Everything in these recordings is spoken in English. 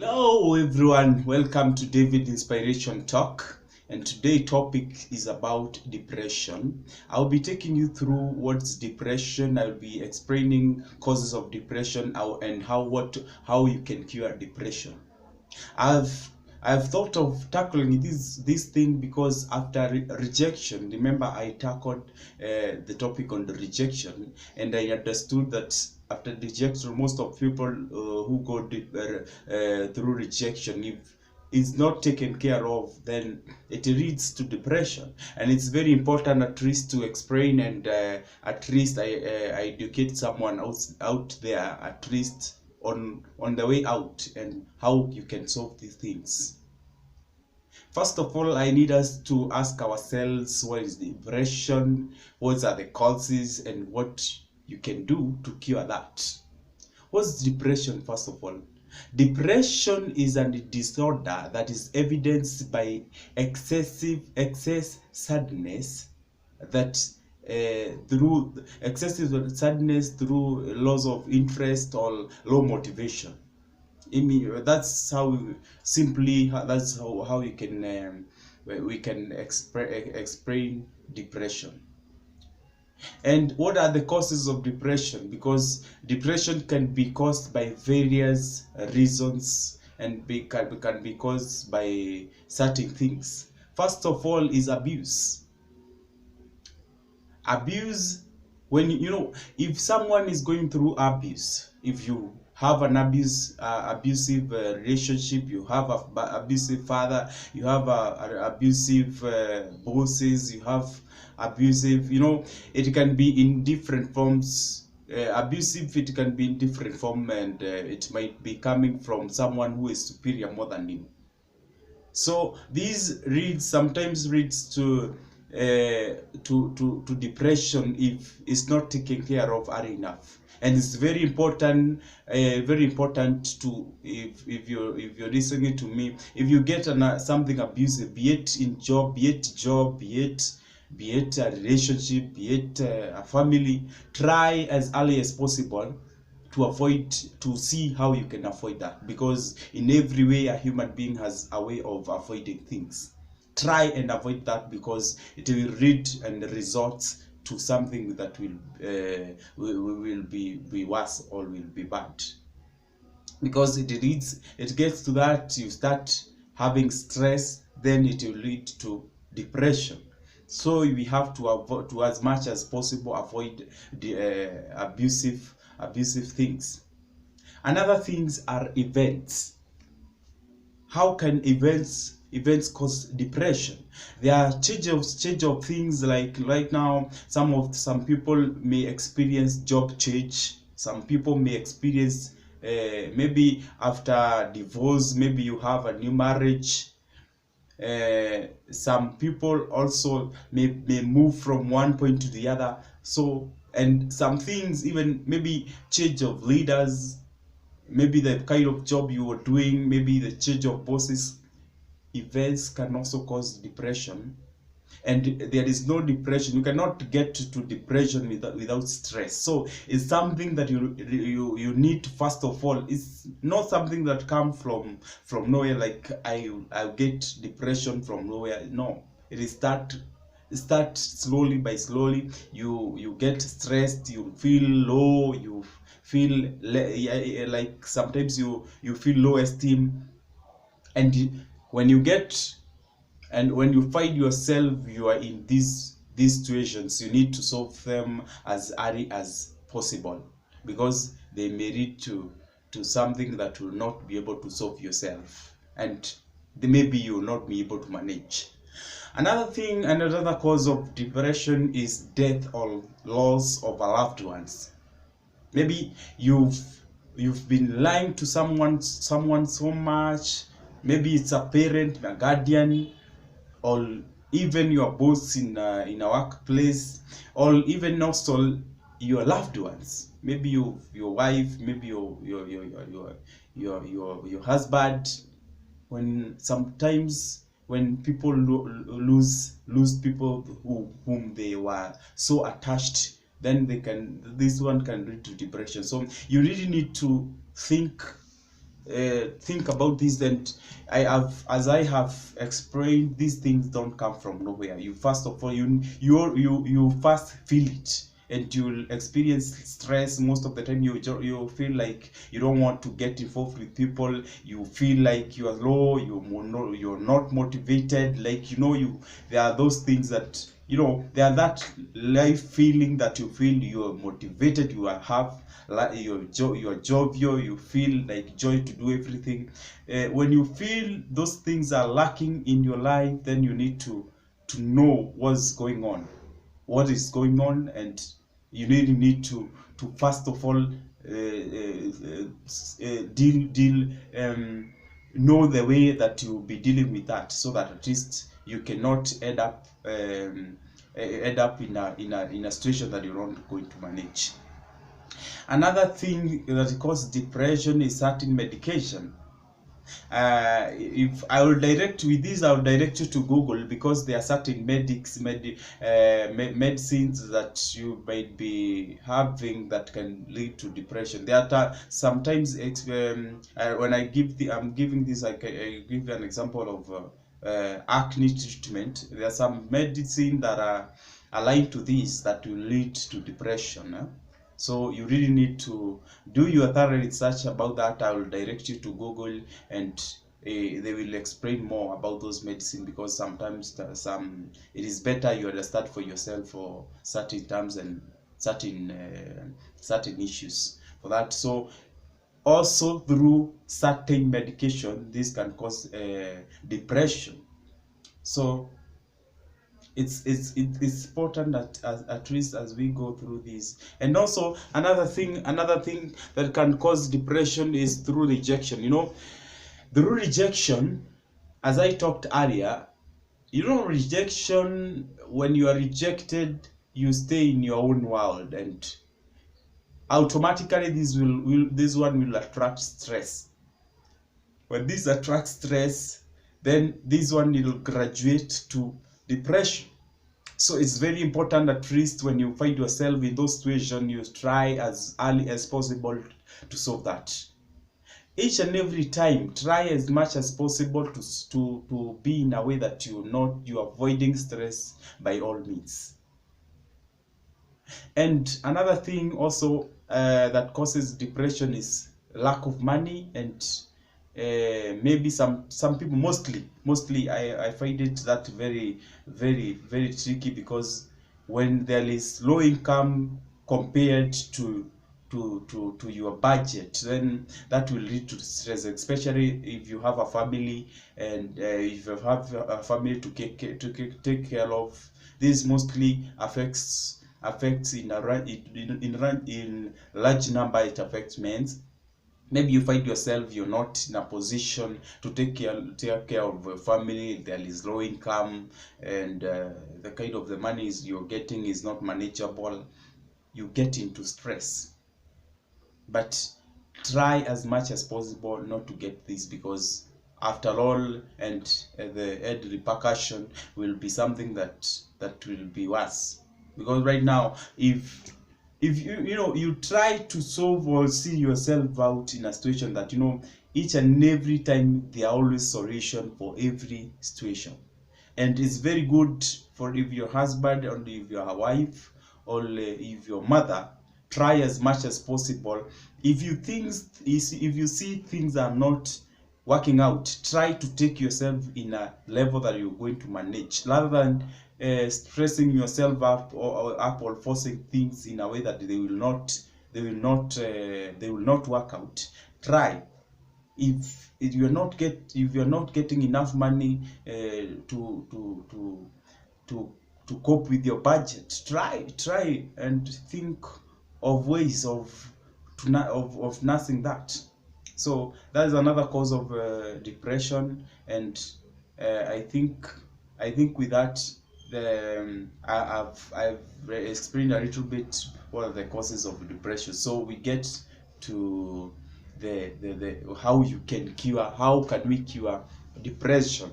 Hello everyone, welcome to David Inspiration Talk, and today topic is about depression. I'll be taking you through what's depression. I'll be explaining causes of depression and how you can cure depression. I've I've thought of tackling this thing because after rejection, remember I tackled the topic on the rejection, and I understood that after rejection, most of people who go through rejection, if it's not taken care of, then it leads to depression. And it's very important at least to explain and at least I educate someone out there at least on the way out and how you can solve these things. First of all, I need us to ask ourselves, what is depression, what are the causes, and what you can do to cure that. What's depression? First of all, depression is a disorder that is evidenced by excess sadness that through excessive sadness through loss of interest or low motivation. I mean, that's how simply that's how you can we can explain depression. And what are the causes of depression? Because depression can be caused by various reasons and can be caused by certain things. First of all is abuse. Abuse, when if someone is going through abuse, if you have an abusive relationship, you have a abusive father, you have abusive bosses, you have abusive, it can be in different forms. Abusive, it can be in different form, and it might be coming from someone who is superior more than you. So these sometimes leads to depression if it's not taken care of early enough. And it's very important to, if you're listening to me, if you get something abusive, be it in job, be it a relationship, be it a family, try as early as possible to see how you can avoid that, because in every way a human being has a way of avoiding things. Try and avoid that, because it will lead and result to something that will be worse or will be bad, because it gets to that you start having stress, then it will lead to depression. So we have to avoid, to as much as possible, avoid the abusive things. Another things are events. How can events cause depression? There are change of things, like right now some people may experience job change, some people may experience maybe after divorce, maybe you have a new marriage. Some people also may move from one point to the other. So, and some things, even maybe change of leaders, maybe the kind of job you were doing, maybe the change of bosses. Events can also cause depression. And there is no depression, you cannot get to depression without stress. So it's something that you need to, first of all, it's not something that comes from nowhere, like I'll get depression from nowhere. No, it is start slowly by slowly. You get stressed, you feel low, you feel like sometimes you feel low esteem. And when you get and when you find yourself you are in these situations, you need to solve them as early as possible, because they may lead to something that will not be able to solve yourself, and maybe you will not be able to manage. Another cause of depression is death or loss of a loved ones. Maybe you've been lying to someone so much. Maybe it's a parent, a guardian, or even your boss in a workplace, or even also your loved ones. Maybe your wife, maybe your husband. When sometimes when people lose people whom they were so attached, then this one can lead to depression. So you really need to think think about this, and as I have explained, these things don't come from nowhere. You first of all, you first feel it, and you'll experience stress. Most of the time you feel like you don't want to get involved with people. You feel like you are low, you're not motivated, like there are those things that there are that life feeling that you feel you are motivated, you have like you're jovial, you feel like joy to do everything. When you feel those things are lacking in your life, then you need to know what's going on, what is going on, and you really need to first of all deal know the way that you'll be dealing with that, so that at least you cannot end up in a situation that you're not going to manage. Another thing that causes depression is certain medication. If I will direct with this, I will direct you to Google, because there are certain medicines that you might be having that can lead to depression. There are sometimes when I'm giving this, I give an example of acne treatment. There are some medicine that are aligned to this that will lead to depression. So you really need to do your thorough research about that. I will direct you to Google, and they will explain more about those medicine, because sometimes it is better you understand for yourself for certain terms and certain issues for that. So also through certain medication, this can cause depression. So it's important that at least as we go through this. And also another thing that can cause depression is through rejection. Through rejection, as I talked earlier, rejection, when you are rejected, you stay in your own world, and automatically this one will attract stress. When this attracts stress, then this one will graduate to depression. So it's very important, at least when you find yourself in those situations, you try as early as possible to solve that. Each and every time, try as much as possible to be in a way that you're avoiding stress by all means. And another thing also that causes depression is lack of money, and maybe some people, mostly I find it that very, very, very tricky, because when there is low income compared to your budget, then that will lead to stress, especially if you have a family, and if you have a family to take care of. This mostly affects in large number. It affects men. Maybe you find yourself you're not in a position to take care of a family. There is low income, and the kind of the money you're getting is not manageable. You get into stress. But try as much as possible not to get this, because after all, and the end repercussion will be something that will be worse. Because right now, if you try to solve or see yourself out in a situation that each and every time there are always solution for every situation. And it's very good for if your husband, or if you're a wife, or if your mother, try as much as possible. If you see things are not working out, try to take yourself in a level that you're going to manage, rather than stressing yourself up or forcing things in a way that they will not work out. Try. If you're not getting enough money to cope with your budget, try and think of ways of nursing that. So that is another cause of depression. And I think with that, I've explained a little bit what are the causes of depression. So we get to the how can we cure depression.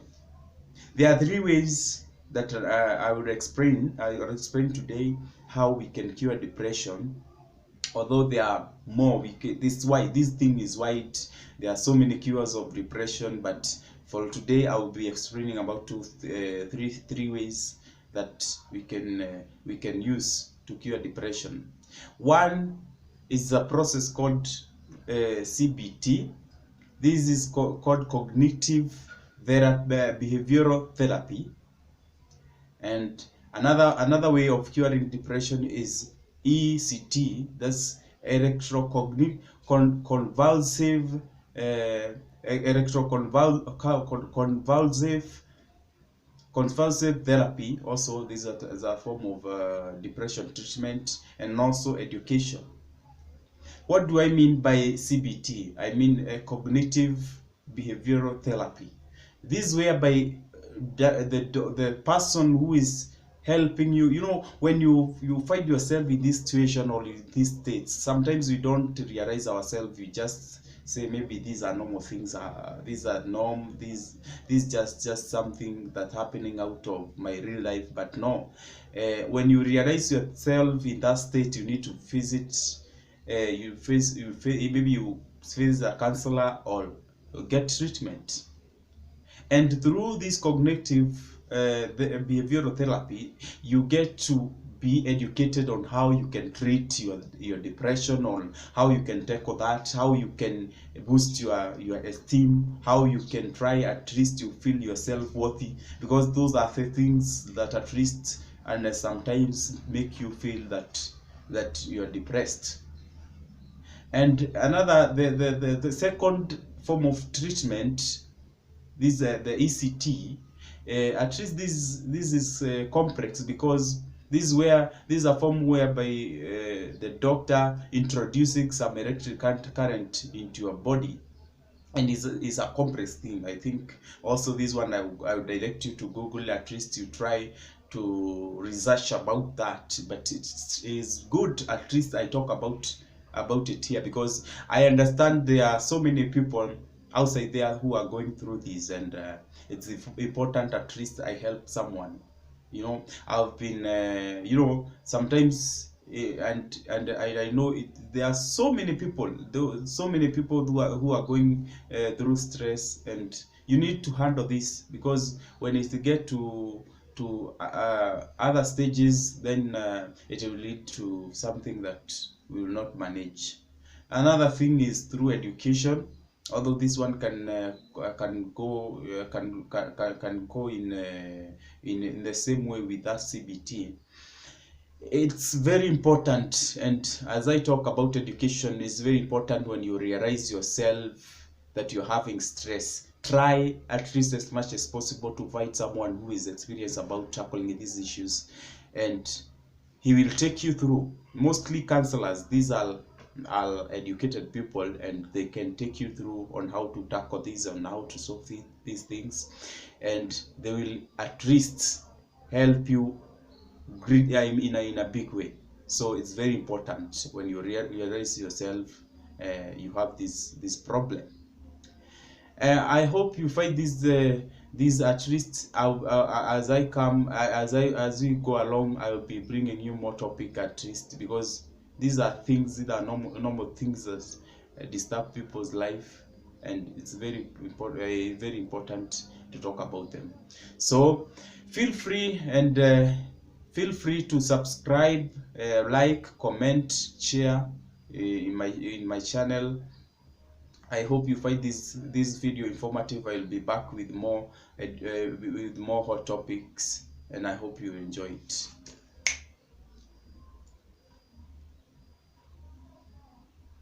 There are 3 ways that I will explain today how we can cure depression. although there are more, this thing is wide. There are so many cures of depression, but for today I will be explaining about three ways that we can use to cure depression. One is a process called CBT. This is called cognitive behavioral therapy. And another way of curing depression is ECT, that's electroconvulsive convulsive therapy. Also, this is a form of depression treatment, and also education. What do I mean by CBT? I mean cognitive behavioral therapy. This is whereby the person who is helping you, when you find yourself in this situation or in this state, sometimes we don't realize ourselves. We just say maybe these are normal things, these are this just something that's happening out of my real life. But no, when you realize yourself in that state, you need to visit, maybe you visit a counselor or get treatment. And through this cognitive behavioral therapy, you get to be educated on how you can treat your depression, on how you can tackle that, how you can boost your esteem, how you can try at least you feel yourself worthy, because those are the things that at least and sometimes make you feel that you're depressed. And another, the second form of treatment, this the ECT. At least this is complex, because this is a form whereby the doctor introducing some electric current into your body, and is a complex thing. I think also this one I would direct you to Google, at least you try to research about that. But it is good at least I talk about it here, because I understand there are so many people outside there who are going through this, and it's important at least I help someone. I've been sometimes and I know there are so many people who are going through stress, and you need to handle this, because when it get to other stages, then it will lead to something that we will not manage. Another thing is through education, although this one can go in the same way with that CBT. It's very important, and as I talk about education, it's very important when you realize yourself that you're having stress. Try at least as much as possible to find someone who is experienced about tackling these issues, and he will take you through. Mostly counselors, these are educated people, and they can take you through on how to tackle this, on how to solve these things, and they will at least help you in a big way. So it's very important when you realize yourself you have this problem. I hope you find this at least as we go along, I will be bringing you more topic at least, because these are normal things that disturb people's life, and it's very important to talk about them. So feel free to subscribe, like, comment, share in my channel. I hope you find this video informative. I'll be back with more hot topics, and I hope you enjoy it.